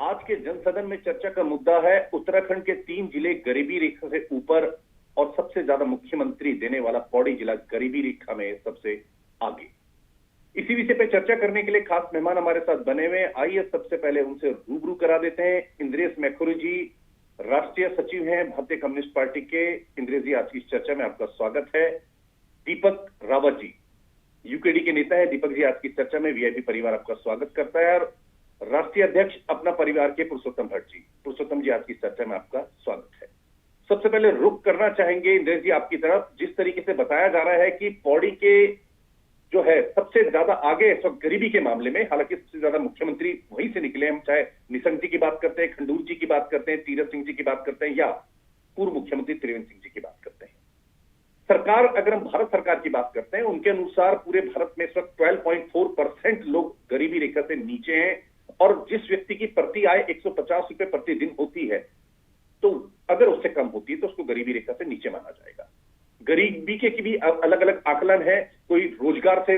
आज के जनसदन में चर्चा का मुद्दा है उत्तराखंड के 3 जिले गरीबी रेखा से ऊपर और सबसे ज्यादा मुख्यमंत्री देने वाला पौड़ी जिला गरीबी रेखा में सबसे आगे। इसी विषय पे चर्चा करने के लिए खास मेहमान हमारे साथ बने हुए। आइए सबसे पहले उनसे रूबरू करा देते हैं। इंद्रेश मैखुरी जी राष्ट्रीय सचिव हैं भारतीय कम्युनिस्ट पार्टी के। इंद्रेश जी, आज की इस चर्चा में आपका स्वागत है। दीपक रावत जी यूकेडी के नेता है। दीपक जी, आज की चर्चा में वीआईपी परिवार आपका स्वागत करता है। और राष्ट्रीय अध्यक्ष अपना परिवार के पुरुषोत्तम भट्ट जी। पुरुषोत्तम जी, आज की चर्चा में आपका स्वागत है। सबसे पहले रुख करना चाहेंगे इंद्रेश जी आपकी तरफ। जिस तरीके से बताया जा रहा है कि पौड़ी के जो है सबसे ज्यादा आगे इस वक्त गरीबी के मामले में, हालांकि सबसे ज्यादा मुख्यमंत्री वहीं से निकले। हम चाहे निशंक जी की बात करते हैं, खंडूर जी की बात करते हैं, तीरथ सिंह जी की बात करते हैं या पूर्व मुख्यमंत्री त्रिवेंद्र सिंह जी की बात करते हैं। सरकार, अगर हम भारत सरकार की बात करते हैं, उनके अनुसार पूरे भारत में इस वक्त 12.4% लोग गरीबी रेखा से नीचे हैं। और जिस व्यक्ति की प्रति आय 150 रुपए प्रतिदिन होती है, तो अगर उससे कम होती है तो उसको गरीबी रेखा से नीचे माना जाएगा। गरीबी के भी अलग अलग आकलन है। कोई रोजगार से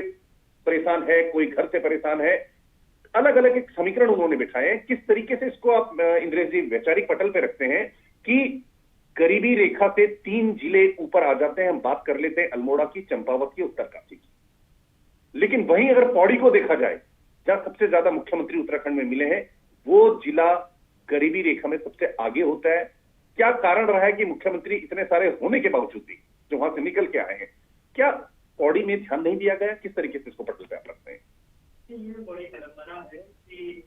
परेशान है, कोई घर से परेशान है। अलग अलग एक समीकरण उन्होंने बिठाए हैं। किस तरीके से इसको आप इंद्रेश जी वैचारिक पटल पे रखते हैं कि गरीबी रेखा से 3 जिले ऊपर आ जाते हैं। हम बात कर लेते हैं अल्मोड़ा की, चंपावत की, उत्तरकाशी की। लेकिन वहीं अगर पौड़ी को देखा जाए, जहां सबसे ज्यादा मुख्यमंत्री उत्तराखंड में मिले हैं, वो जिला गरीबी रेखा में सबसे आगे होता है। क्या कारण रहा है कि मुख्यमंत्री इतने सारे होने के बावजूद भी जो वहां से निकल के आए हैं, क्या पौड़ी में ध्यान नहीं दिया गया? किस तरीके से इसको पटल पे आप रखते हैं? ये बड़ी परंपरा है कि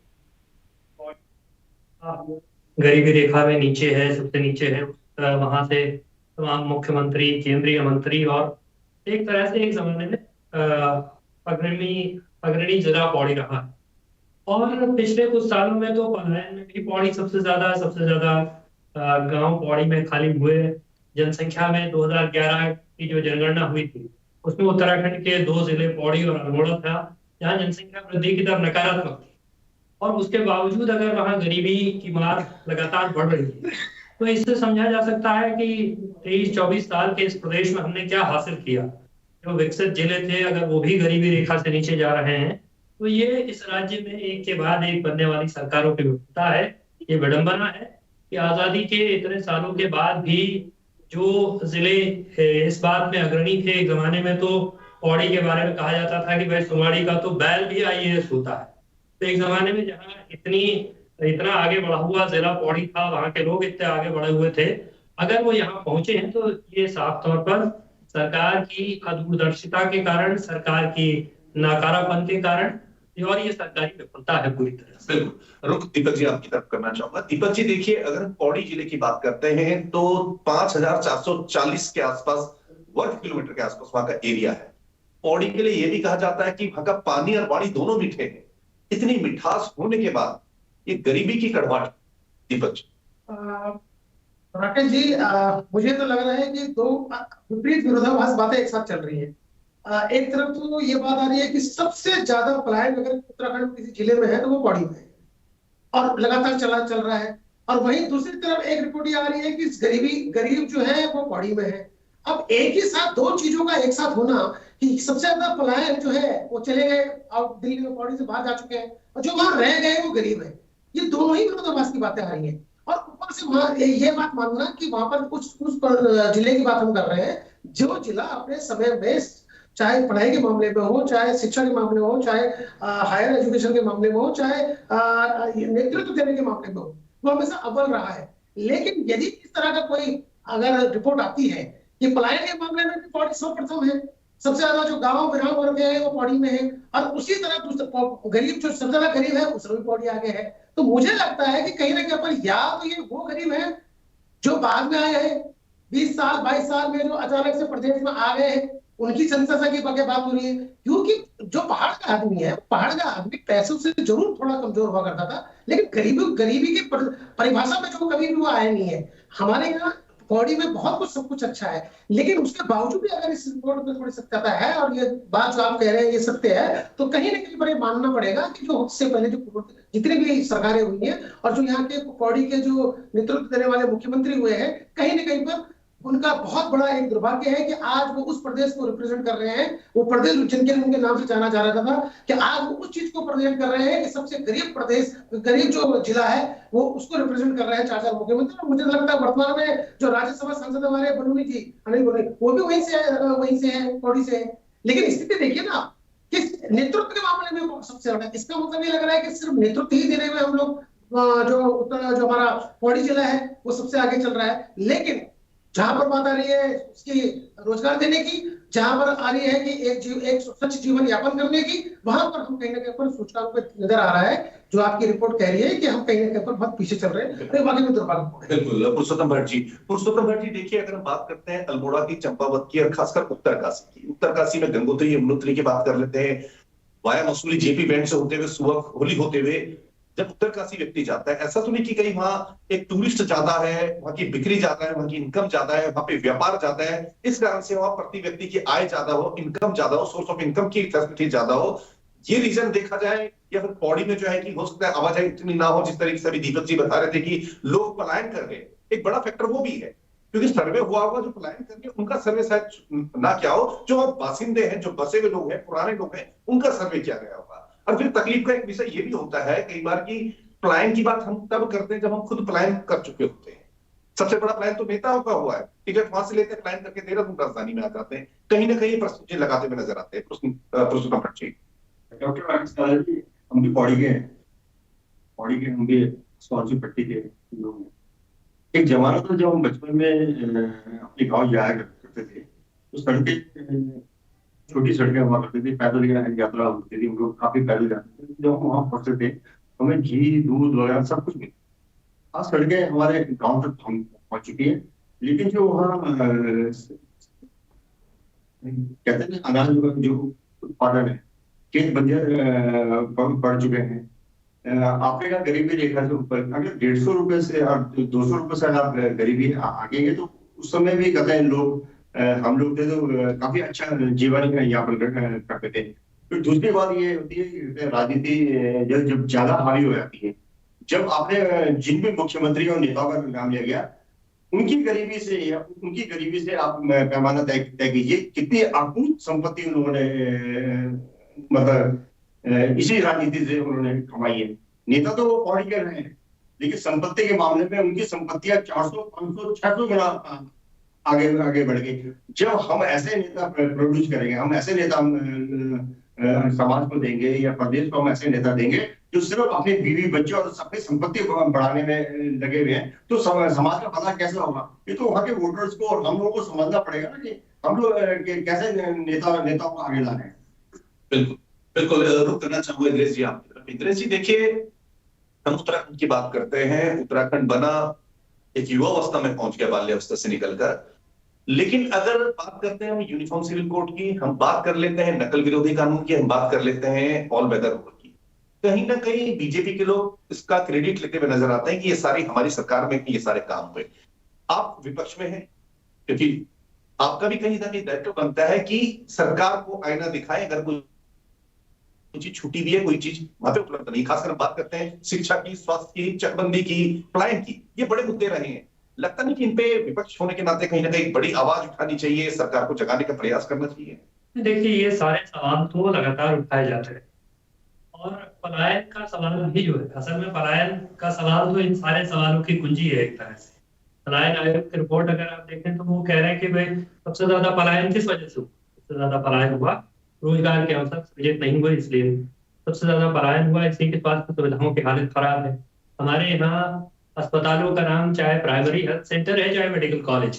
गरीबी रेखा में नीचे है, सबसे नीचे है। वहां से तमाम मुख्यमंत्री, केंद्रीय मंत्री और एक तरह से एक जमाने में अग्रणी जिला पौड़ी रहा है। और पिछले कुछ सालों में तो पलायन में भी पौड़ी सबसे ज्यादा गांव पौड़ी में खाली हुए। जनसंख्या में 2011 की जो जनगणना हुई थी, उसमें उत्तराखंड के 2 जिले पौड़ी और अल्मोड़ा था, जहाँ जनसंख्या वृद्धि की दर नकारात्मक थी। और उसके बावजूद अगर वहाँ गरीबी की मार लगातार बढ़ रही है, तो इससे समझा जा सकता है कि 23-24 साल के इस प्रदेश में हमने क्या हासिल किया। जो विकसित जिले थे, अगर वो भी गरीबी रेखा से नीचे जा रहे हैं, तो ये इस राज्य में एक के बाद एक बनने वाली सरकारों की विफलता है। ये विडंबना है कि आजादी के इतने सालों के बाद भी जो जिले इस बात में अग्रणी थे। एक जमाने में तो पौड़ी के बारे में कहा जाता था कि भाई सुमाड़ी का तो बैल भी IAS होता है। तो एक जमाने में जहाँ इतना आगे बढ़ा हुआ जिला पौड़ी था, वहां के लोग इतने आगे बढ़े हुए थे, अगर वो यहाँ पहुंचे हैं तो ये साफ तौर पर सरकार की अदूरदर्शिता के कारण, सरकार की नाकारापन के कारण, और ये सरकारी विफलता है पूरी तरह से। बिल्कुल। रुख दीपक जी आपकी तरफ करना चाहूंगा। दीपक जी, देखिए, अगर हम पौड़ी जिले की बात करते हैं तो 5440 के आसपास वर्ग किलोमीटर के आसपास वहां का एरिया है। पौड़ी के लिए यह भी कहा जाता है कि वहां का पानी और बाड़ी दोनों मीठे हैं। इतनी मिठास होने के बाद ये गरीबी की कड़वाहट, दीपक जी। राकेश जी, मुझे तो लग रहा है कि 2 विपरीत विरोधाभास बातें एक साथ चल रही है। एक तरफ तो ये बात आ रही है कि सबसे ज्यादा पलायन अगर उत्तराखंड किसी जिले में है तो वो पौड़ी में है और लगातार चल रहा है। और वहीं दूसरी तरफ एक रिपोर्ट ये आ रही है कि गरीब जो है वो पौड़ी में है। अब एक ही साथ 2 चीजों का एक साथ होना कि सबसे ज्यादा पलायन जो है वो चले गए और दिल्ली में पौड़ी से बाहर जा चुके हैं, और जो वहां रह गए वो गरीब है। ये दोनों ही विरोधाभास की बातें आ रही है। और ऊपर से वहां ये बात मानना कि वहां पर कुछ जिले की बात हम कर रहे हैं, जो जिला अपने समय में, चाहे पढ़ाई के मामले में हो, चाहे शिक्षा के मामले में हो, चाहे हायर एजुकेशन के मामले में हो, चाहे नेतृत्व देने के मामले में हो, वो हमेशा अव्वल रहा है। लेकिन यदि इस तरह का कोई अगर रिपोर्ट आती है कि पलायन के मामले में भी पौड़ी 100% है, सबसे ज्यादा जो गांव विराम वर्ग है वो पौड़ी में है, और उसी तरह गरीब जो सबसे ज्यादा गरीब है उसमें भी पौड़ी आगे है, तो मुझे लगता है कि कहीं ना कहीं पर या तो ये वो गरीब है जो बाद में आए हैं, 20 साल 22 साल में जो अचानक से प्रदेश में आ गए हैं, उनकी जनसंख्या की बात हो रही है। क्योंकि जो पहाड़ का आदमी है, पहाड़ का आदमी पैसों से जरूर थोड़ा कमजोर हुआ करता था, लेकिन गरीबी की परिभाषा में जो कभी भी वो आया नहीं है। हमारे यहाँ पौड़ी में बहुत कुछ, सब कुछ अच्छा है, लेकिन उसके बावजूद भी अगर इस रिपोर्ट में थोड़ी सत्यता है और ये बात जो आप कह रहे हैं ये सत्य है, तो कहीं ना कहीं पर ये मानना पड़ेगा कि जो उससे पहले जो जितनी भी सरकारें हुई हैं और जो यहाँ के पौड़ी के जो नेतृत्व देने वाले मुख्यमंत्री हुए हैं, कहीं ना कहीं पर उनका बहुत बड़ा एक दुर्भाग्य है कि आज वो उस प्रदेश को रिप्रेजेंट कर रहे हैं, वो प्रदेश जिनके उनके नाम से जाना जा रहा था कि आज वो उस चीज को रिप्रेजेंट कर रहे हैं कि सबसे गरीब प्रदेश, गरीब जो जिला है वो उसको रिप्रेजेंट कर रहे हैं 4 मुख्यमंत्री। और मुझे लगता है वर्तमान में जो राज्यसभा सांसद हमारे बलूनी जी, अनिल बलूनी, वो भी वहीं से है, पौड़ी से है। लेकिन स्थिति देखिए ना कि नेतृत्व के मामले में सबसे ज्यादा, इसका मतलब ये लग रहा है कि सिर्फ नेतृत्व ही देने में हम लोग जो हमारा पौड़ी जिला है वो सबसे आगे चल रहा है। लेकिन जहां पर बात आ रही है उसकी रोजगार देने की, जहां पर आ रही है कि एक स्वच्छ जीवन यापन करने की, वहां पर हम कहीं ना कहीं पर सूचकांक पे नजर आ रहा है, जो आपकी रिपोर्ट कह रही है कि हम कहीं ना कहीं पर बहुत पीछे चल रहे हैं। बाकी में दुर्भाग्यपूर्ण है। बिल्कुल पुरुषोत्तम भट्ट जी देखिए, अगर हम बात करते हैं अल्मोड़ा की, चंपावत की और खासकर उत्तरकाशी की, उत्तरकाशी में गंगोत्री यमुनोत्री की बात कर लेते हैं, वाया मसूरी जेपी बैंड से होते हुए सुबह होली होते हुए जब उत्तरकाशी व्यक्ति जाता है, ऐसा तो नहीं कि कहीं वहां एक टूरिस्ट ज्यादा है, वहां की बिक्री ज्यादा है, वहां की इनकम ज्यादा है, वहां पे व्यापार ज्यादा है, इस कारण से वहां प्रति व्यक्ति की आय ज्यादा हो, इनकम ज्यादा हो, सोर्स ऑफ इनकम की फैसिलिटी ज्यादा हो, ये रीजन देखा जाए, या फिर पौड़ी में जो है कि हो सकता है आवाजाही इतनी ना हो, जिस तरीके से अभी दीपक जी बता रहे थे कि लोग पलायन कर गए, एक बड़ा फैक्टर वो भी है, क्योंकि सर्वे हुआ होगा जो पलायन करके उनका सर्वे शायद ना क्या हो, जो बासिंदे हैं, जो बसे हुए लोग हैं, पुराने लोग हैं, उनका सर्वे किया गया होगा। और फिर तकलीफ का एक विषय ये भी होता है कई बार की पलायन की बात हम तब करते हैं जब हम खुद पलायन कर चुके होते हैं। सबसे बड़ा पलायन तो नेताओं का हुआ है, टिकट वहां से लेते हैं, पलायन करके देहरादून राजधानी में आ जाते हैं, कहीं ना कहीं प्रश्न लगाते हुए नजर आते हैं। पुरुषोत्तम भट्ट जी। डॉक्टर जी, हम भी पौड़ी के हम भी स्वास्थ्य पट्टी के लोग हैं। एक जमाना था जब हम बचपन में अपने गांव जाया करते थे, तो सड़कें, छोटी सड़कें हुआ करती थी, पैदल यात्रा होती थी, हम लोग काफी पैदल जाते थे। जब हम वहां पहुंचते थे हमें घी, दूध वगैरह सब कुछ मिलता। आज सड़कें हमारे गांव तक पहुंच चुकी है, लेकिन जो वहाँ कहते हैं अनाज जो उत्पादन है, खेत बंजर बढ़ चुके हैं। आपने कहा गरीबी रेखा से ऊपर, अगर 150 रुपए से और 200 रुपए से आप गरीबी आगे तो उस समय भी कहते हैं लोग, हम लोग थे तो काफी अच्छा जीवन यापन करते थे। फिर दूसरी बात ये होती है कि राजनीति जब ज्यादा हावी हो जाती है, जब आपने जिन भी मुख्यमंत्री और नेताओं का नाम लिया गया, उनकी गरीबी से आप पैमाना तय कीजिए, कितनी अकूत संपत्ति उन लोगों ने मतलब इसी राजनीति से उन्होंने कमाई है। नेता तो वो पौड़ी के रहे हैं, लेकिन संपत्ति के मामले में उनकी संपत्तियां 400, 500, 600 गुना आगे बढ़ गई। जब हम ऐसे नेता प्रोड्यूस करेंगे, हम ऐसे नेता समाज को देंगे या प्रदेश को हम ऐसे नेता देंगे जो सिर्फ अपने बीवी बच्चे और अपनी संपत्ति बढ़ाने में लगे हुए हैं, तो समाज का भला कैसे होगा? ये तो वहाँ के वोटर्स को और हम लोगों को समझना पड़ेगा ना कि हम लोग कैसे नेताओं को आगे ला रहे हैं। बिल्कुल बिल्कुल, रुक करना चाहूंगा इंद्रेश जी आपकी तरफ। इंद्रेश जी देखिए, हम उत्तराखंड की बात करते हैं, उत्तराखंड बना एक युवावस्था में पहुंच गया, बाल्यावस्था से निकलकर। लेकिन अगर बात करते हैं हम यूनिफॉर्म सिविल कोड की, हम बात कर लेते हैं नकल विरोधी कानून की, हम बात कर लेते हैं ऑल वेदर रोड की, कहीं ना कहीं बीजेपी के लोग इसका क्रेडिट लेते हुए नजर आते हैं कि ये सारी हमारी सरकार में ये सारे काम हुए। आप विपक्ष में हैं, क्योंकि आपका भी कहीं ना कहीं दायित्व बनता है कि सरकार को आईना दिखाए, अगर कोई चीज छूटी भी है, कोई चीज वहां पे उपलब्ध नहीं। खासकर बात करते हैं शिक्षा की, स्वास्थ्य की, चकबंदी की, पलायन की, ये बड़े मुद्दे रहे हैं। लगता नहीं कि इन पे विपक्ष होने के नाते कहीं ना कहीं बड़ी आवाज उठानी चाहिए, सरकार को जगाने का प्रयास करना चाहिए? देखिए, ये सारे सवाल तो लगातार उठाए जाते हैं, और पलायन का सवाल भी जो है, असल में पलायन का सवाल तो इन सारे सवालों की कुंजी है एक तरह से। पलायन आयोग की रिपोर्ट अगर आप देखें तो वो कह रहे हैं कि भाई सबसे ज्यादा पलायन किस वजह से हुआ? सबसे ज्यादा पलायन हुआ रोजगार के अवसर सृजित नहीं हुए, इसलिए सबसे ज्यादा पलायन हुआ। इसी के स्वास्थ्य सुविधाओं की हालत खराब है। हमारे यहाँ अस्पतालों का नाम चाहे प्राइमरी हेल्थ सेंटर है, चाहे मेडिकल कॉलेज,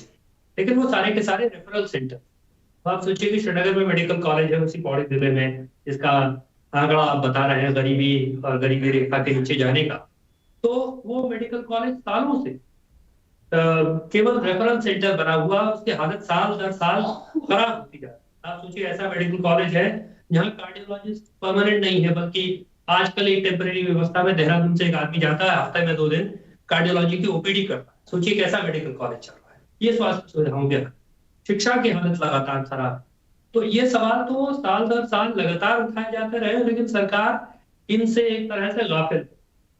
लेकिन वो सारे के सारे रेफरल सेंटर। तो आप सोचिए कि श्रीनगर में मेडिकल कॉलेज है, उसी पौड़ी जिले में, जिसका आंकड़ा आप बता रहे हैं गरीबी और गरीबी रेखा के नीचे जाने का, तो वो मेडिकल कॉलेज सालों से केवल रेफरल सेंटर बना हुआ, उसकी हालत साल दर साल खराब होती है। आप सोचिए, ऐसा मेडिकल कॉलेज है जहाँ कार्डियोलॉजिस्ट परमानेंट नहीं है, बल्कि आजकल एक टेम्परेरी व्यवस्था में देहरादून से एक आदमी जाता है, हफ्ते में 2 दिन कार्डियोलॉजी की ओपीडी करता है। सोचिए कैसा मेडिकल कॉलेज चल रहा है। ये स्वास्थ्य सुविधाओं के, शिक्षा की हालत लगातार खराब। तो ये सवाल तो साल दर साल लगातार उठाए जाते रहे, लेकिन सरकार इनसे एक तरह से गाफिल,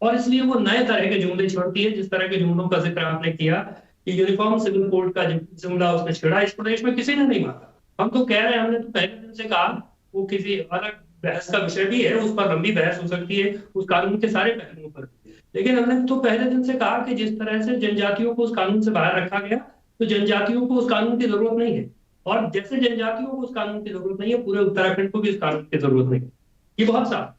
और इसलिए वो नए तरह के जुमले छोड़ती है। जिस तरह के जुमलों का जिक्र आपने किया कि यूनिफॉर्म सिविल कोड का जो जुमला उसने छेड़ा, इस प्रदेश में किसी ने नहीं माना। हम तो कह रहे हैं, हमने तो पहले दिन से कहा, वो किसी अलग बहस का विषय भी है, उस पर लंबी बहस हो सकती है उस कानून के सारे पहलुओं पर, लेकिन हमने तो पहले दिन से कहा कि जिस तरह से जनजातियों को उस कानून से बाहर रखा गया, तो जनजातियों को उस कानून की जरूरत नहीं है, और जैसे जनजातियों को उस कानून की जरूरत नहीं है, पूरे उत्तराखंड को भी इस कानून की जरूरत नहीं है। ये बहुत साफ।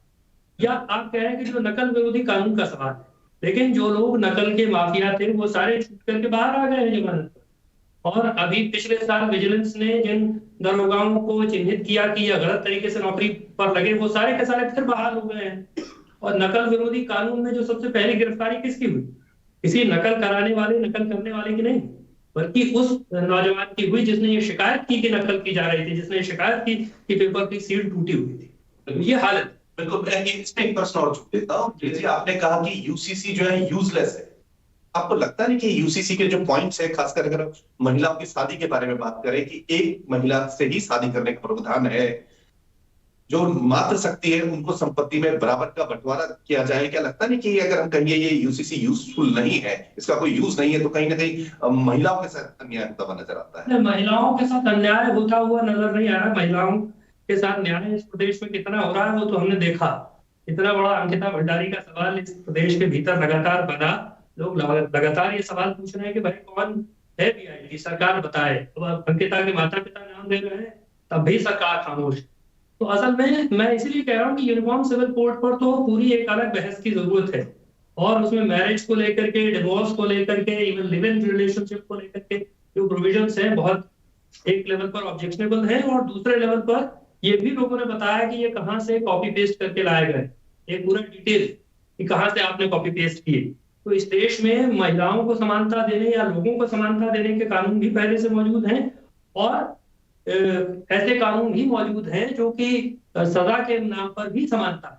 या आप कह रहे हैं कि जो नकल विरोधी कानून का सवाल है, लेकिन जो लोग नकल के माफिया थे वो सारे छूट करके बाहर आ गए हैं जमानत पर। और अभी पिछले साल विजिलेंस ने जिन दरोगाओं को चिन्हित किया कि यह गलत तरीके से नौकरी पर लगे, वो सारे के सारे फिर बहाल हो गए हैं। और नकल विरोधी कानून में जो सबसे पहली गिरफ्तारी किसकी हुई? किसी नकल कराने वाले, नकल करने वाले की नहीं, बल्कि उस नौजवान की हुई जिसने ये शिकायत की कि नकल की जा रही थी, जिसने शिकायत की कि पेपर की सील टूटी हुई थी। ये हालत। बिल्कुल, मैं इसमें एक प्रश्न और छूट देता हूँ जी। आपने कहा कि यूसीसी जो है यूजलेस है, आपको लगता नहीं कि यूसीसी के जो पॉइंट्स है, खासकर अगर महिलाओं की शादी के बारे में बात करें कि एक महिला से ही शादी करने का प्रावधान है, जो मात्र शक्ति है उनको संपत्ति में बराबर का बंटवारा किया जाए, क्या लगता नहीं कि अगर हम कहेंगे ये यूसीसी यूजफुल नहीं है, इसका कोई यूज नहीं है, तो कहीं ना कहीं महिलाओं के साथ अन्याय होता हुआ नजर आता है? महिलाओं के साथ अन्याय होता हुआ नजर नहीं आ रहा। महिलाओं के साथ न्याय इस प्रदेश में कितना हो रहा है वो तो हमने देखा। इतना बड़ा अंकिता भंडारी का सवाल इस प्रदेश के भीतर लगातार बना, लोग लगातार ये सवाल पूछ रहे हैं कि भाई कौन है वीआईपी, सरकार बताए। अब अंकिता के माता पिता नाम दे रहे हैं, तब भी सरकार खामोश। तो असल में मैं इसलिए कह रहा हूँ कि यूनिफॉर्म सिविल कोड पर तो पूरी एक अलग बहस की जरूरत है, और उसमें मैरिज को लेकर के, डिवोर्स को लेकर के, इवन लिव इन रिलेशनशिप को लेकर के जो प्रोविजंस हैं बहुत एक लेवल पर ऑब्जेक्शनेबल है, और दूसरे लेवल पर ये भी लोगों ने बताया कि ये कहाँ से कॉपी पेस्ट करके लाए गए, एक पूरा डिटेल कि कहाँ से आपने कॉपी पेस्ट किए। तो इस देश में महिलाओं को समानता देने या लोगों को समानता देने के कानून भी पहले से मौजूद हैं, और ऐसे कानून भी मौजूद हैं जो कि सजा के नाम पर भी समानता है।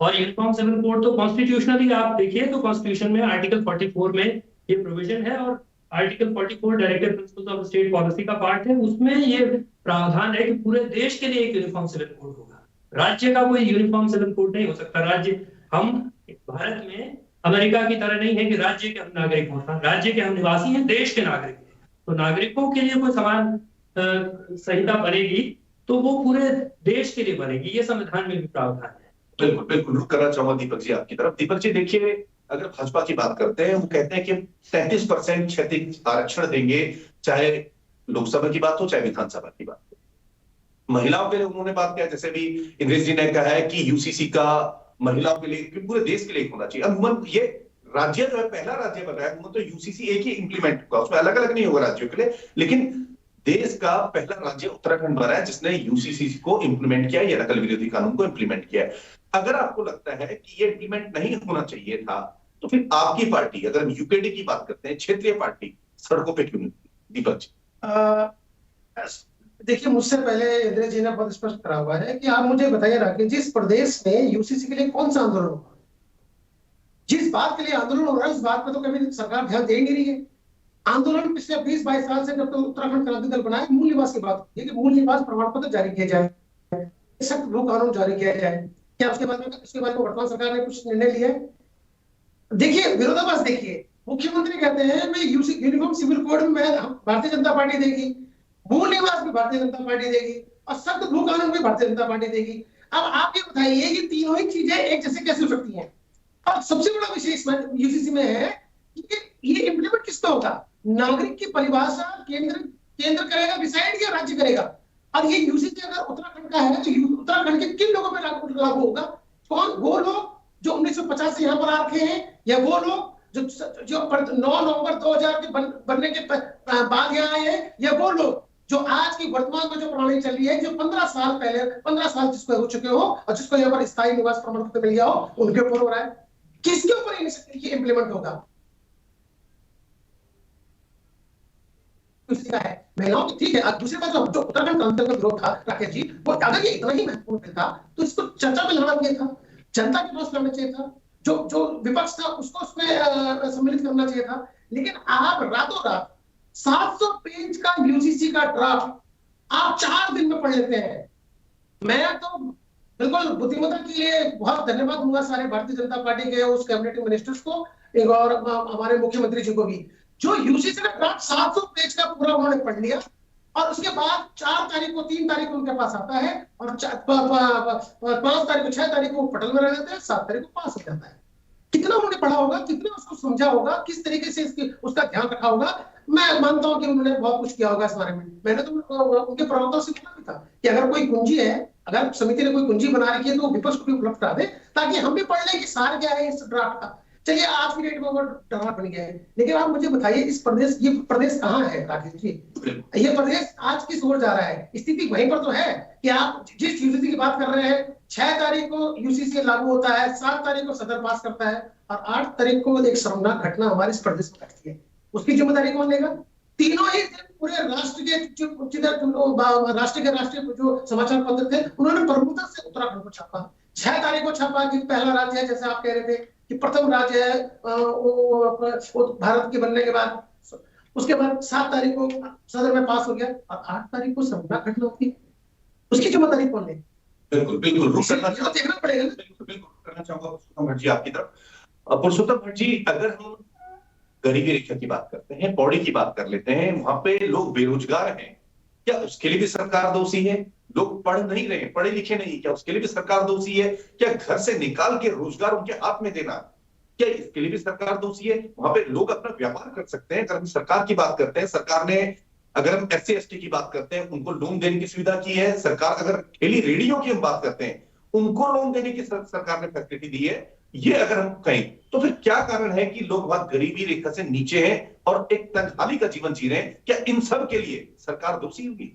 और यूनिफॉर्म सिविल कोड तो कॉन्स्टिट्यूशनली आप देखिए तो कॉन्स्टिट्यूशन में आर्टिकल 44 में ये प्रोविजन है, और article 44 directive principles of state policy का पार्ट है। उसमें ये प्रावधान है कि पूरे देश के लिए एक यूनिफॉर्म सिविल कोड होगा, राज्य का कोई यूनिफॉर्म सिविल कोड नहीं हो सकता। राज्य, हम भारत में अमेरिका की तरह नहीं है कि राज्य के हम नागरिक हों, राज्य के हम निवासी हैं, देश के नागरिक हैं। तो नागरिकों के लिए कोई समान संहिता बनेगी तो वो पूरे देश के लिए बनेगी, ये संविधान में भी प्रावधान है। बिल्कुल बिल्कुल, रुक करना चाहूंगा दीपक जी आपकी तरफ। दीपक जी देखिए, अगर भाजपा की बात करते हैं, वो कहते हैं कि 33% क्षैतिज आरक्षण देंगे, चाहे लोकसभा की बात हो चाहे विधानसभा की बात हो। महिलाओं के लिए उन्होंने बात किया, जैसे भी इंद्रेश जी ने कहा है कि यूसीसी का महिलाओं के लिए, पूरे देश के लिए होना चाहिए। अमूमन ये राज्य जो है पहला राज्य बन रहा है, तो यूसीसी एक ही इंप्लीमेंट होगा, उसमें अलग अलग नहीं होगा राज्यों के लिए, लेकिन देश का पहला राज्य उत्तराखंड बना है जिसने यूसीसी को इंप्लीमेंट किया, या नकल विरोधी कानून को इंप्लीमेंट किया है। अगर आपको लगता है कि ये इंप्लीमेंट नहीं होना चाहिए था, तो फिर आपकी पार्टी, अगर हम यूकेडी की बात करते हैं, क्षेत्रीय पार्टी, सड़कों पे क्यों नहीं? दीपक जी देखिए, मुझसे पहले इंद्रेश जी ने बहुत स्पष्ट करा हुआ है कि आप मुझे बताइए राकेश जी, इस प्रदेश में यूसीसी के लिए कौन सा आंदोलन हुआ? जिस बात के लिए आंदोलन हो रहा है उस बात पर तो कभी सरकार ध्यान दे नहीं रही है। आंदोलन पिछले 20-22 साल से जब तो उत्तराखंड क्रांति दल बनाए, मूल निवास की बात है कि मूल निवास प्रमाण पत्र जारी किया जाए, सख्त भू कानून जारी किया जाए। क्या उसके बाद में वर्तमान सरकार ने कुछ निर्णय लिया? देखिए विरोधाभास, देखिए मुख्यमंत्री कहते हैं मैं यूनिफॉर्म सिविल कोड में भारतीय जनता पार्टी देगी, मूल निवास भी भारतीय जनता पार्टी देगी, और सख्त भू कानून भी भारतीय जनता पार्टी देगी। अब आप ये बताइए कि तीनों ही चीजें एक जैसे कैसे हो सकती हैं? और सबसे बड़ा विषय इसमें यूसीसी में है कि ये इम्प्लीमेंट किस पे होगा? नागरिक की परिभाषा केंद्र करेगा डिसाइड, या राज्य करेगा? और ये यूसीसी अगर उत्तराखंड का है तो उत्तराखंड के किन लोगों पे लागू होगा? कौन वो लोग जो 1950 से यहाँ पर आ रखे हैं, या वो लोग जो 9 नवंबर 2000 के बनने के बाद यहाँ आए हैं, या वो लोग जो आज की वर्तमान में जो प्रणाली चल रही है, जो 15 साल जिसको हो चुके हो और जिसको यहाँ पर स्थायी निवास प्रमाण पत्र मिल गया हो, उनके ऊपर हो रहा है? किसके ऊपर ये इम्प्लीमेंट होगा? है महिलाओं, ठीक है। दूसरी बात, जो उत्तराखंड क्रांति का विरोध था राकेश जी, वो अगर ये इतना ही महत्वपूर्ण था तो इसको चर्चा में लाना चाहिए था, जनता के पास लाना चाहिए था, जो विपक्ष था उसको उसमें सम्मिलित करना चाहिए था। लेकिन आप रातों रात 700 पेज का यूजीसी का ड्राफ्ट आप 4 दिन में पढ़ लेते हैं। मैं तो बिल्कुल बुद्धिमत्ता के लिए बहुत धन्यवाद दूंगा सारे भारतीय जनता पार्टी के उस कैबिनेट मिनिस्टर्स को और हमारे मुख्यमंत्री जी को भी। जो यूसीसी ने ड्राफ्ट 700 पेज का पूरा उन्होंने पढ़ लिया, और उसके बाद 4 तारीख को 3 तारीख को उनके पास आता है, और 5 तारीख को 6 तारीख को पटल में रह जाते हैं, 7 तारीख को पास हो जाता है। कितना उन्होंने पढ़ा होगा, कितना उसको समझा होगा, किस तरीके से उसका ध्यान रखा होगा। मैं मानता हूं कि उन्होंने बहुत कुछ किया होगा इस बारे में। मैंने तो उनके प्रवक्ताओं से बोला भी था कि अगर कोई कुंजी है, अगर समिति ने कोई कुंजी बना रखी है तो विपक्ष को भी उपलब्ध करा दे, ताकि हम भी पढ़ लें कि सार क्या है इस ड्राफ्ट का। चलिए आज की डेट में वो ड्राफ्ट बन गया है, लेकिन आप मुझे बताइए ये प्रदेश कहाँ है राकेश जी? ये प्रदेश आज किस ओर जा रहा है? स्थिति वहीं पर तो है कि आप जिस यूसीसी की बात कर रहे हैं, 6 तारीख को यूसीसी लागू होता है, 7 तारीख को सदन पास करता है, और 8 तारीख को एक शर्मनाक घटना हमारे इस प्रदेश में घटती है। उसकी जिम्मेदारी कौन लेगा? तीनों ही दिन पूरे राष्ट्र के जो समाचार पत्र थे, उन्होंने प्रमुखता से उत्तराखंड को छापा। 6 तारीख को छापा कि पहला राज्य है, जैसे आप कह रहे थे कि प्रथम राज्य है वो भारत के बनने के बाद। उसके बाद 7 तारीख को सदन में पास हो गया, और 8 तारीख को शर्मनाक घटना होती है। उसकी जिम्मेदारी कौन लेगा? बिल्कुल बिल्कुल देखना पड़ेगा। बिल्कुल करना चाहूंगा पुरुषोत्तम भट्ट जी आपकी तरफ। पुरुषोत्तम भट्ट जी, अगर हम गरीबी रेखा की बात करते हैं, पौड़ी की बात कर लेते हैं, वहां पे लोग बेरोजगार हैं, क्या उसके लिए भी सरकार दोषी है? लोग पढ़ नहीं रहे, पढ़े लिखे नहीं, क्या उसके लिए भी सरकार दोषी है? क्या घर से निकाल के रोजगार उनके हाथ में देना, क्या इसके लिए भी सरकार दोषी है? वहां पे लोग अपना व्यापार कर सकते हैं। अगर हम सरकार की बात करते हैं, सरकार ने, अगर हम SC ST की बात करते हैं, उनको लोन देने की सुविधा की है सरकार। अगर ठेली रेडियो की हम बात करते हैं, उनको लोन देने की सरकार ने फैसिलिटी दी है। ये अगर हम कहें तो फिर क्या कारण है कि लोग वहां गरीबी रेखा से नीचे हैं और एक तंगहाली का जीवन जी रहे हैं? क्या इन सब के लिए सरकार दोषी होगी?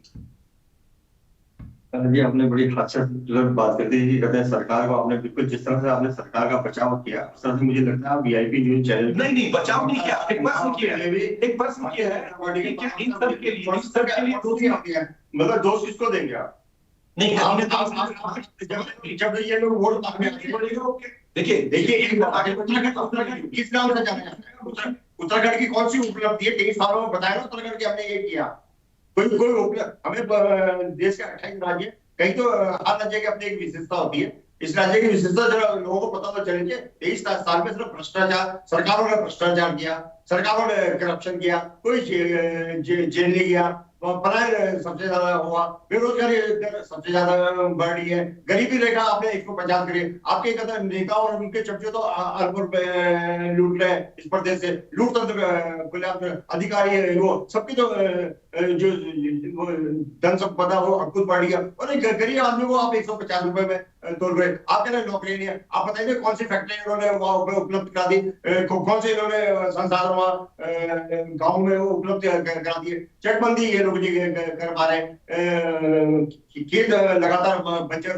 जी आपने बड़ी हास्यास्पद बात कर दी जी। कहते हैं सरकार को आपने बिल्कुल जिस तरह से आपने सरकार का बचाव किया, उस तरह से मुझे लगता है VIP न्यूज चैनल नहीं बचाव नहीं किया, एक प्रश्न किया है कि क्या इन सब के लिए दोषी आप हैं? मतलब दोष किसको देंगे आप? नहीं, जब ये लोग वोट मांगने देखिए उत्तराखंड किस नाम से जाना जाता है? उत्तराखंड की कौन सी उपलब्धि है? 23 सालों में बताया ना उत्तराखंड की हमने ये किया। कोई उपलब्ध हमें देश के 28 राज्य, कहीं तो हर राज्य की अपनी एक विशेषता होती है। इस राज्य की विशेषता जरा लोगों को पता तो चले। 23 साल में सिर्फ भ्रष्टाचार, सरकारों ने भ्रष्टाचार किया, सरकारों ने करप्शन किया, कोई जेल नहीं गया, पलायन सबसे ज्यादा हुआ, बेरोजगारी सबसे ज्यादा बढ़ रही है, गरीबी रेखा आपने 150 करी। आपके कदर नेता और उनके चमचे तो अरब लूट रहे हैं इस प्रदेश से, लूट तंत्र अधिकारी वो सबकी तो जो धन संपदा वो अकुत बढ़ गया, और एक गरीब आदमी को आप 150 रुपए में तोड़ रहे। आप कह रहे नौकरी नहीं है, आप बताइए कौन सी फैक्ट्री इन्होंने वहां उपलब्ध करा दी, कौन से इन्होंने संसाधन वहां गाँव में उपलब्ध करा दिए? चकबंदी ये लोग कर पा रहे हैं, खेत लगातार बच्चे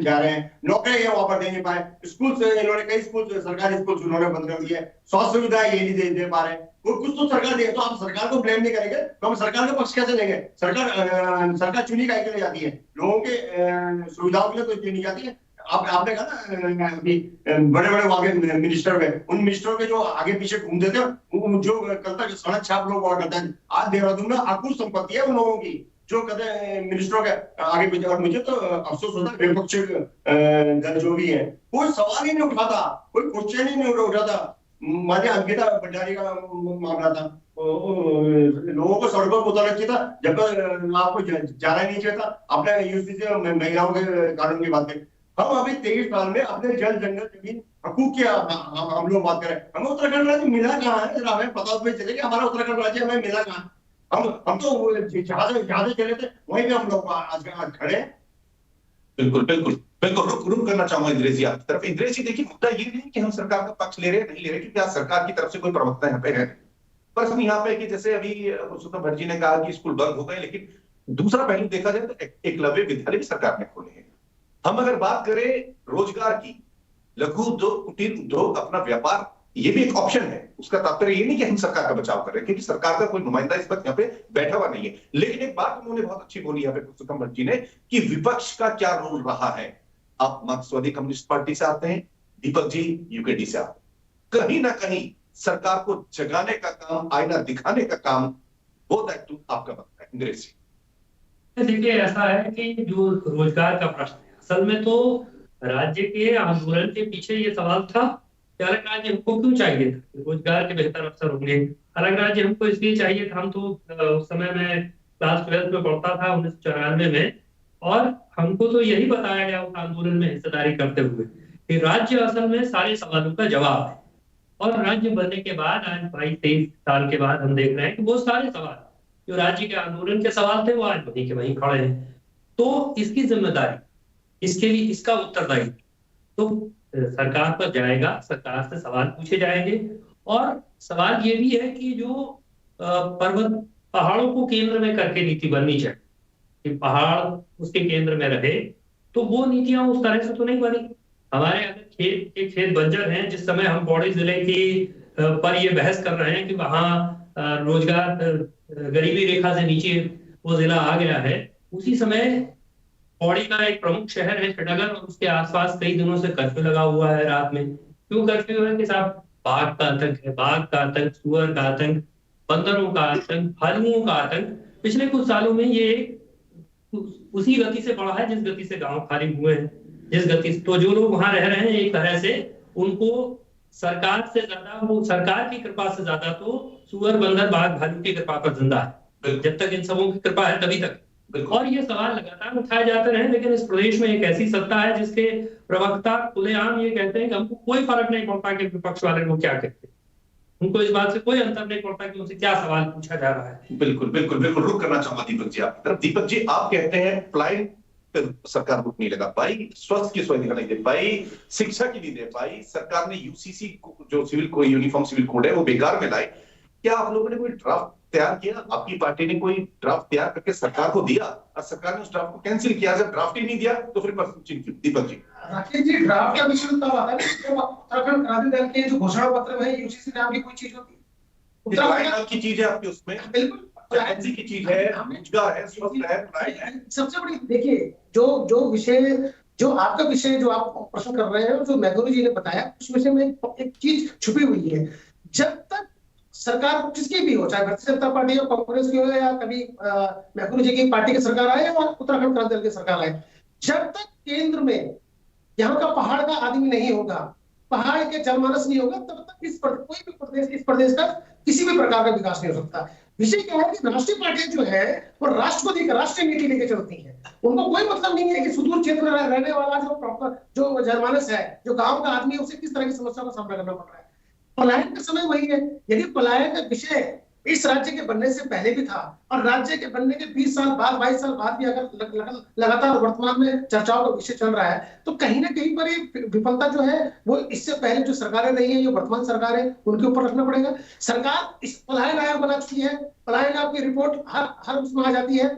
जा रहे हैं, नौकरी वहां पर दे नहीं पाए, स्कूल से इन्होंने कई स्कूल सरकारी स्कूल उन्होंने बंद कर दिए, स्वास्थ्य सुविधा ये नहीं दे पा रहे हैं। कुछ तो सरकार दे, तो आप सरकार को ब्लेम नहीं करेंगे तो हम सरकार का पक्ष कैसे लेंगे? सरकार चुनी काहे के लिए जाती है? लोगों के सुविधाओं के लिए तो चुनी जाती है। आपने कहा ना अभी बड़े बड़े वहां के मिनिस्टर हुए, उन मिनिस्टरों के जो आगे पीछे घूमते थे, जो कल तक सड़क छाप लोग हुआ करते हैं, आज देहरादून में अकुल संपत्ति है उन लोगों की जो कहते हैं मिनिस्टरों के आगे पीछे। और मुझे तो अफसोस होता है विपक्ष दल जो भी है, कोई सवाल ही नहीं उठाता, कोई क्वेश्चन ही नहीं उठाता। माने अंकिता भंडारी का मामला था, लोगों को सड़कों पर उतारना चाहिए था, जब आपको जाना नहीं चाहिए था। आपने यूसीसी महिलाओं के कानून की बात करी। हम अभी 23 साल में अपने जल जंगल जमीन हकूक की हम लोग बात करें, हमें उत्तराखंड राज्य मिला कहाँ है? जरा हमें पता तो चले कि हमारा उत्तराखंड राज्य हमें मिला कहाँ? हम तो जहां से चले थे वहीं पे हम लोग आज खड़े हैं। बिल्कुल बिल्कुल बिल्कुल रुक करना चाहूंगा इंद्रेश जी आपकी तरफ। इंद्रेश जी देखिए, मुद्दा ये नहीं कि हम सरकार का पक्ष ले रहे हैं, नहीं ले रहे, क्योंकि आज सरकार की तरफ से कोई प्रवक्ता यहाँ पे है। प्रश्न यहाँ पे कि जैसे अभी पुरुषोत्तम भट्ट जी ने कहा कि स्कूल बंद हो गए, लेकिन दूसरा पहलू देखा जाए तो एकलव्य विद्यालय भी सरकार ने खोले हैं। हम अगर बात करें रोजगार की, लघु उद्योग, कुटीर उद्योग, अपना व्यापार, ये भी एक ऑप्शन है। उसका तात्पर्य ये नहीं कि हम सरकार का बचाव कर रहे हैं, क्योंकि सरकार का कोई नुमाइंदा इस वक्त यहाँ पे बैठा हुआ नहीं है। लेकिन एक बात उन्होंने बहुत अच्छी बोली यहाँ पे पुरुषोत्तम भट्ट जी ने कि विपक्ष का क्या रोल रहा है। आप मार्क्सवादी कम्युनिस्ट पार्टी से आते हैं, दीपक जी UKD से आते हैं, कहीं ना कहीं सरकार को जगाने का काम, आईना दिखाने का काम, वो दायित्व आपका बनता है। इंद्रेश जी देखिए, ऐसा है कि जो रोजगार का प्रश्न है, असल में तो राज्य के आंदोलन के पीछे ये सवाल था कि अलग राज्य को क्यों चाहिए था? रोजगार के बेहतर अवसर होंगे, अलग राज्य हमको इसलिए चाहिए था, हम तो उस समय में क्लास 12 में पढ़ता था 1994 में, और हमको तो यही बताया गया उस आंदोलन में हिस्सेदारी करते हुए कि राज्य असल में सारे सवालों का जवाब है। और राज्य बनने के बाद आज 22-23 साल के बाद हम देख रहे हैं कि वो सारे सवाल जो राज्य के आंदोलन के सवाल थे वो आज वहीं के वहीं खड़े हैं। तो इसकी जिम्मेदारी, इसके लिए इसका उत्तरदायित्व तो सरकार पर जाएगा, सरकार से सवाल पूछे जाएंगे। और सवाल ये भी है कि जो पर्वत पहाड़ों को केंद्र में करके नीति बननी चाहिए कि पहाड़ उसके केंद्र में रहे, तो वो नीतियां उस तरह से तो नहीं बनी। हमारे अगर खेत बंजर हैं, जिस समय हम पौड़ी जिले की पर ये बहस कर रहे हैं कि वहाँ रोजगार गरीबी रेखा से नीचे वो जिला आ गया है, उसी समय पौड़ी का एक प्रमुख शहर है श्रीनगर, और उसके आसपास कई दिनों से कर्फ्यू लगा हुआ है रात में। क्यों कर्फ्यू है कि साहब बाघ का आतंक है, बाघ का आतंक, सुअर का आतंक, बंदरों का आतंक, भालुओं का आतंक पिछले कुछ सालों में ये उसी गति से बढ़ा है जिस गति से गांव खाली हुए हैं, जिस गति से। तो जो लोग वहां रह रहे हैं एक तरह से उनको सरकार से ज्यादा, वो सरकार की कृपा से ज्यादा तो सुअर, बंदर, बाघ, भालू की कृपा पर जिंदा है। जब तक इन सबों की कृपा है तभी तक। और ये सवाल लगातार उठाए जाते रहे, लेकिन इस प्रदेश में एक ऐसी सत्ता है जिसके प्रवक्ता खुलेआम ये कहते हैं कि हमको कोई फर्क नहीं पड़ता कि विपक्ष वाले लोग क्या कहते हैं, उनको इस बात से कोई अंतर नहीं पड़ता कि उनसे क्या सवाल पूछा जा रहा है। बिल्कुल बिल्कुल बिल्कुल, रुक करना चाहूंगा दीपक जी आपकी तरफ। दीपक जी, आप कहते हैं पलायन पर सरकार रुक नहीं लगा पाई, स्वास्थ्य की सुविधा नहीं दे पाई, शिक्षा की नहीं दे पाई, सरकार ने यूसीसी जो सिविल को यूनिफॉर्म सिविल कोड है वो बेकार में लाई। क्या आप लोगों ने कोई ड्राफ्ट तैयार किया? आपकी पार्टी ने कोई ड्राफ्ट तैयार करके सरकार को दिया और सरकार ने उस ड्राफ्ट को कैंसिल किया? जब ड्राफ्ट ही नहीं दिया तो फिर प्रश्न क्यों? दीपक जी, राकेश जी, ड्राफ्ट का विषय तब आता है जब उत्तराखंड क्रांति दल के जो घोषणा पत्र में यूसीसी नाम की कोई चीज होती है, उत्तराखंड नाम की चीज है आपकी, उसमें बिल्कुल एनसी की चीज है, रोजगार है, स्वास्थ्य है, पढ़ाई है। सबसे बड़ी देखिए जो विषय, जो आपका विषय जो आप प्रश्न कर रहे हैं, जो मैगुरू जी ने बताया, उस विषय में एक चीज छुपी हुई है। जब तक सरकार किसकी भी हो, चाहे भारतीय जनता पार्टी हो, कांग्रेस की हो, या कभी मैगुरू जी की पार्टी की सरकार आए और उत्तराखंड क्रांति दल की सरकार आए, जब तक केंद्र में यहाँ का पहाड़ का आदमी नहीं होगा, पहाड़ के जनमानस नहीं होगा, तब तक कोई भी प्रदेश, इस प्रदेश का किसी भी प्रकार का विकास नहीं हो सकता। विषय क्या है कि राष्ट्रीय पार्टियां जो है वो राष्ट्र को लेकर राष्ट्रीय नीति लेकर चलती है। उनको कोई मतलब नहीं है कि सुदूर क्षेत्र में रहने वाला जो जनमानस है, जो गांव का आदमी है, उसे किस तरह की समस्या का सामना करना पड़ रहा है। पलायन का समय वही है। यदि पलायन का विषय इस राज्य के बनने से पहले भी था और राज्य के बनने के 20 साल बाद, 22 साल बाद भी अगर लगातार वर्तमान में चर्चाओं का विषय चल रहा है, तो कहीं ना कहीं पर ये विफलता जो है वो इससे पहले जो सरकारें रही है, जो वर्तमान सरकार है, उनके ऊपर रखना पड़ेगा। सरकार इस पलायन आयोग बना चुकी है, पलायन आयोग की रिपोर्ट हर उसमें आ जाती है।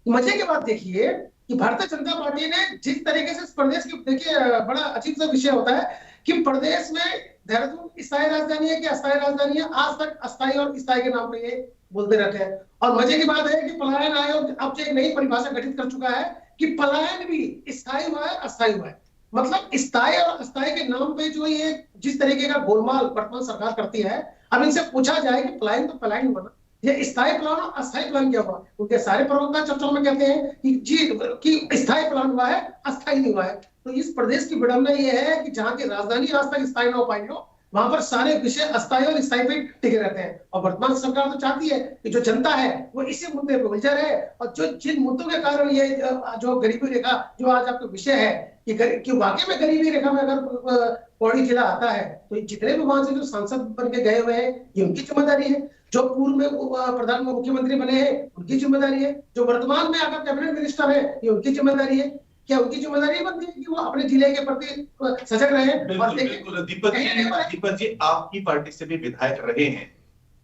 मजे की बात देखिए कि भारतीय जनता पार्टी ने जिस तरीके से इस प्रदेश की, देखिए बड़ा अजीब सा विषय होता है कि प्रदेश में देहरादून स्थायी राजधानी है कि अस्थायी राजधानी है, आज तक अस्थायी और स्थायी के नाम पे ये बोलते रहते हैं। और मजे की बात है कि पलायन आयोग अब एक नई परिभाषा गठित कर चुका है कि पलायन भी स्थायी हुआ है, अस्थायी हुआ है। मतलब स्थायी और अस्थायी के नाम पे जो ये जिस तरीके का गोलमाल वर्तमान सरकार करती है, अब इनसे पूछा जाए कि पलायन तो पलायन हुआ ना, ये स्थायी प्लान और अस्थायी प्लान क्या हुआ? उनके सारे प्रवक्ता चर्चाओं में कहते हैं कि जी कि स्थायी प्लान हुआ है, अस्थायी नहीं हुआ है। तो इस प्रदेश की विडंबना ये है कि जहां की राजधानी आज तक स्थायी न हो पाई हो, वहां पर सारे विषय अस्थायी और स्थायी पे टिके रहते हैं। और वर्तमान सरकार तो चाहती है कि जो जनता है वो इसी मुद्दे पर उलझा रहे, और जो जिन मुद्दों के कारण ये जो गरीबी रेखा जो आज आपका विषय है कि वाकई में गरीबी रेखा में अगर पौड़ी जिला आता है, तो जितने भी वहां से जो सांसद बन के गए हुए हैं, ये उनकी जिम्मेदारी है। जो पूर्व में प्रधान मुख्यमंत्री बने हैं, उनकी जिम्मेदारी है। जो वर्तमान में अगर कैबिनेट मिनिस्टर है, ये उनकी जिम्मेदारी है। क्या उनकी जिम्मेदारी बनती है कि वो अपने जिले के प्रति सजग रहे? बिल्कुल। दीपक जी, आपकी पार्टी से भी विधायक रहे हैं,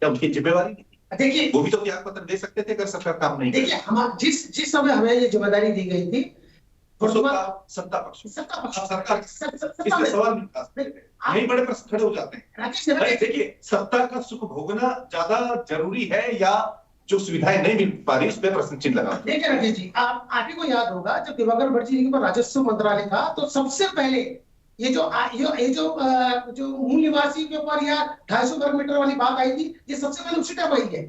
क्या उनकी जिम्मेवारी नहीं? देखिए, वो भी तो त्याग पत्र दे सकते थे अगर सरकार काम नहीं। देखिए, हम जिस समय हमें ये जिम्मेदारी दी गई थी, सत्ता पक्ष सरकार इसमें सवाल नहीं, बड़े प्रश्न खड़े हो जाते हैं। देखिए, सत्ता का सुख भोगना ज्यादा जरूरी है या जो सुविधाएं नहीं मिल पा रही उस पर प्रश्न चिन्ह लगा? देखिए राकेश जी, आप ही को याद होगा जब दिवाकर भट्ट जी के राजस्व मंत्रालय था, तो सबसे पहले ये जो मूल निवासी के ऊपर या 250 वर्ग मीटर वाली बात आई थी, ये सबसे पहले उसी टाइम आई है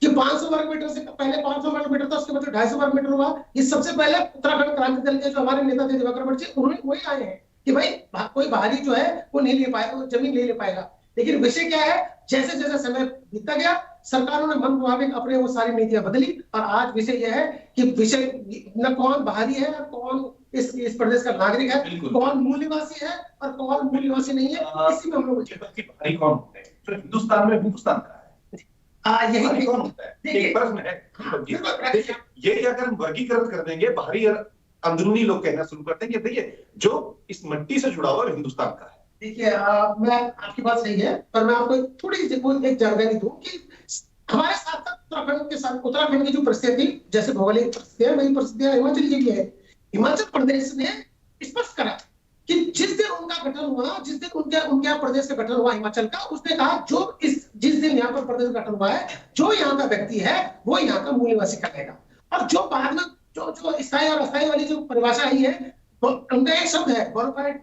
कि 500 वर्ग मीटर से पहले 500 वर्ग मीटर था, उसके बाद 250 वर्ग मीटर हुआ। ये सबसे पहले उत्तराखंड क्रांति दल के जो हमारे नेता थे दिवाकर भट्ट जी, उन्होंने वही आए हैं कि भाई कोई बाहरी जो है वो नहीं ले पाएगा, जमीन नहीं ले पाएगा। लेकिन विषय क्या है, जैसे जैसे समय बीतता गया, सरकारों ने मन मुताबिक अपने वो सारी नीतियां बदली और आज विषय यह है कि विषय न कौन बाहरी है और कौन इस प्रदेश का नागरिक है, कौन मूल निवासी है और कौन मूल निवासी नहीं है, इसी में हम लोग बाहरी कौन होते हैं तो हिंदुस्तान में हिंदुस्तान का है, यही कौन होता है एक प्रश्न है। ये अगर हम वर्गीकरण कर देंगे, बाहरी अंदरूनी लोग कहना शुरू करते हैं कि देखिए जो इस मिट्टी से जुड़ा हुआ हिंदुस्तान का है। देखिए मैं आपकी बात सही है, पर मैं आपको थोड़ी एक जानकारी दूं कि हमारे साथ साथ उत्तराखंड की जो परिस्थिति, जैसे भौगोलिक परिस्थितियां, वही परिस्थितियां हिमाचल की है। हिमाचल प्रदेश ने स्पष्ट करा कि जिस दिन उनका गठन हुआ, जिस दिन उनके प्रदेश का गठन हुआ हिमाचल का, उसने कहा जिस दिन यहाँ पर प्रदेश का गठन हुआ है, जो यहाँ का व्यक्ति है वो यहाँ का मूल निवासी कहलाएगा। और जो बाद में जो स्थायी और अस्थायी वाली जो परिभाषा आई है, उनका एक शब्द है बोनाफाइड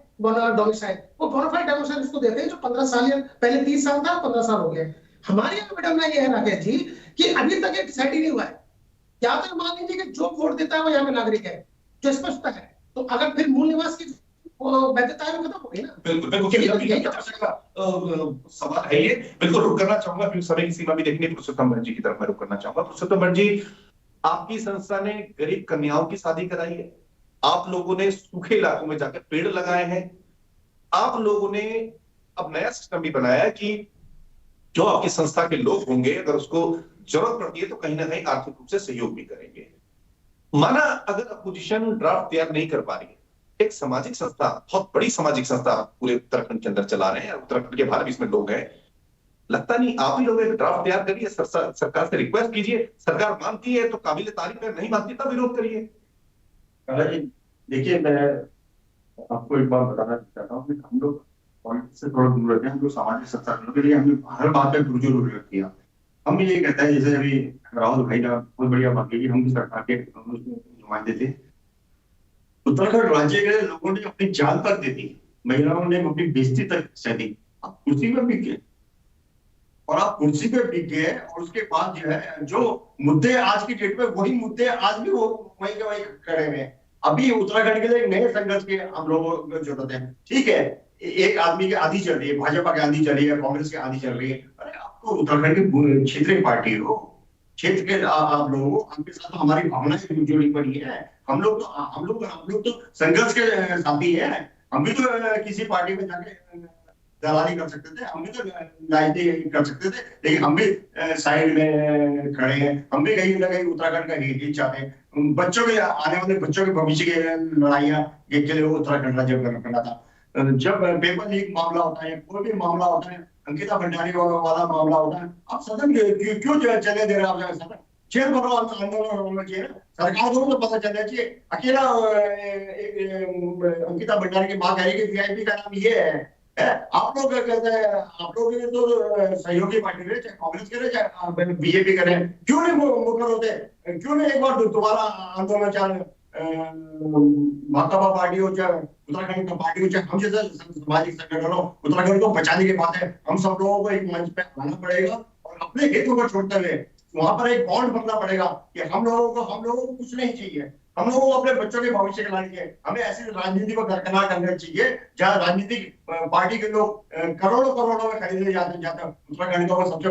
डोमिसाइल। वो बोनाफाइड डोमिसाइल उसको देते हैं जो 15 साल या पहले 30 साल था, 15 साल हो गए। हमारे यहाँ विडंबना ये है राकेश जी कि अभी तक एक डिसाइड ही नहीं हुआ है। क्या तो मान लीजिए कि जो वोट देता है वो यहाँ का नागरिक है, जो स्पष्टता है, तो अगर फिर मूल निवास की वैधता है वो खत्म हो गई ना। बिल्कुल सवाल है ये, बिल्कुल रुक करना चाहूंगा, फिर समय की सीमा भी देखनी, पुरुषोत्तम भट्ट जी की तरफ मैं रुक करना चाहूंगा। पुरुषोत्तम भट्ट जी, आपकी संस्था ने गरीब कन्याओं की शादी कराई है, आप लोगों ने सूखे इलाकों में जाकर पेड़ लगाए हैं, आप लोगों ने अब नया सिस्टम भी बनाया है कि जो आपकी संस्था के लोग होंगे अगर उसको जरूरत पड़ती है तो कहीं ना कहीं आर्थिक रूप से सहयोग भी करेंगे। माना अगर अपोजिशन ड्राफ्ट तैयार नहीं कर पा रही है, एक सामाजिक संस्था, बहुत बड़ी सामाजिक संस्था पूरे उत्तराखंड के अंदर चला रहे हैं, उत्तराखंड के बाहर भी इसमें लोग हैं, लगता नहीं आप ही लोग एक ड्राफ्ट तैयार करिए, सरकार से रिक्वेस्ट कीजिए, सरकार मानती है तो काबिल तारीफ है, नहीं मानती तब विरोध करिए। देखिए मैं आपको एक बात बताना चाहता हूँ कि हम लोग पॉलिटिक्स से थोड़ा दूर रहते हैं, हम लोग सामाजिक संस्था के लिए हमने हर बात में पुरजोर किया। हम ये कहते हैं, जैसे अभी राहुल भाई ने बहुत बढ़िया बात की, हम भी सरकार के नुमाइंदे थे। उत्तराखंड राज्य के लोगों ने अपनी जान तक दे दी, महिलाओं ने अपनी बेइज्जती तक सह दी, आप कुर्सी में बिक गए और आप कुर्सी पे बिक गए। और उसके बाद जो है जो मुद्दे आज की डेट में, वही मुद्दे आज भी वो वही के वही खड़े हुए हैं। अभी उत्तराखंड के लिए एक नए संघर्ष के हम लोगों को जरूरत है। ठीक है, एक आदमी की आंधी चल रही है, भाजपा की आंधी चल रही है, कांग्रेस की आंधी चल रही है। अरे आपको उत्तराखंड की क्षेत्रीय पार्टी हो, क्षेत्र के आप लोगों को, आपके साथ हमारी भावनाएं जुड़ी पड़ी है। हम लोग तो संघर्ष के साथी हैं। हम भी तो किसी पार्टी में जाके दलाली कर सकते थे, हम भी तो राजनीति कर सकते थे, लेकिन हम भी साइड में खड़े हैं। हम भी कहीं ना कहीं उत्तराखंड का हित चाहते हैं। बच्चों के आने वाले बच्चों के भविष्य की लड़ाइयां के लिए उत्तराखंड राज्य करना था। जब पेपर लीक मामला होता है, कोई भी मामला होता है, अंकिता भंडारी वाला मामला होता है, आप सदन क्यों चले दे रहे हैं? आप सदन शेर भरो आंदोलन होना चाहिए। सरकार को तो पता चलना चाहिए। अकेला अंकिता भंडारी की मां कह रही है कि वीआईपी का नाम ये है। आप लोग कहते हैं, आप लोग तो सहयोगी पार्टी रहे, चाहे कांग्रेस करे चाहे बीजेपी करे, क्यों नहीं मुकर होते? क्यों नहीं एक बार दोबारा आंदोलन, चाहे भाकपा पार्टी हो, चाहे उत्तराखंड का पार्टी हो, चाहे हम जैसे सामाजिक संगठन हो, उत्तराखंड को बचाने की बात है। हम सब लोगों को एक मंच पे आना पड़ेगा और अपने हितों को छोड़ते हुए वहां पर एक बॉन्ड बनना पड़ेगा कि हम लोगों को कुछ नहीं चाहिए। हम लोगों को अपने बच्चों के भविष्य के लिए हमें ऐसी राजनीति को दरकिनार करना चाहिए जहां राजनीतिक पार्टी के लोग करोड़ों में खरीदे जाते। उत्तराखंड का सबसे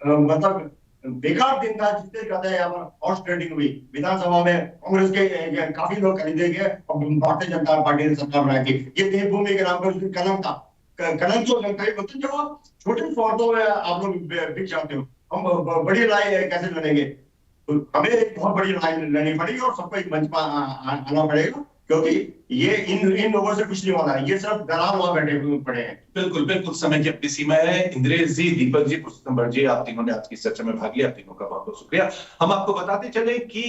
मतलब बेकार दिन था जिससे कहते हैं यहाँ पर हॉर्स ट्रेडिंग हुई। विधानसभा में कांग्रेस के काफी लोग खरीदे गए और भारतीय जनता पार्टी ने सरकार बनाई थी। ये देवभूमि के नाम पर उसकी कलम था। कलम तो कई होते जो आप छोटे स्वार्थों में आप लोग बिक जाते हो। हम बड़ी लड़ाई कैसे लड़ेंगे? तो हमें एक बहुत बड़ी लड़ाई लड़नी पड़ेगी और सबको एक मंच पर आना पड़ेगा, क्योंकि ये इन लोगों से कुछ नहीं होना है। ये सिर्फ दलाल वहां बैठे पड़े हैं। बिल्कुल समय की अपनी सीमा है। इंद्रेश जी, दीपक जी, पुरुषोत्तम भट्ट जी, आप तीनों ने आज की चर्चा में भाग लिया, आप तीनों का बहुत बहुत शुक्रिया। हम आपको बताते चले कि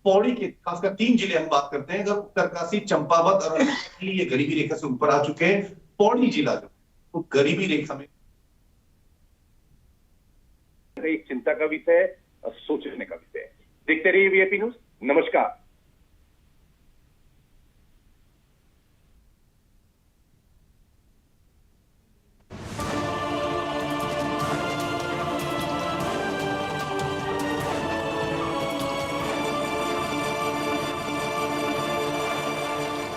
पौड़ी के खासकर 3 जिले हम बात करते हैं, अगर उत्तरकाशी, चंपावत और ये गरीबी रेखा से ऊपर आ चुके हैं। पौड़ी जिला जो तो गरीबी रेखा में एक चिंता का विषय है, सोचने का विषय है। देखते रहिए वीआईपी न्यूज। नमस्कार।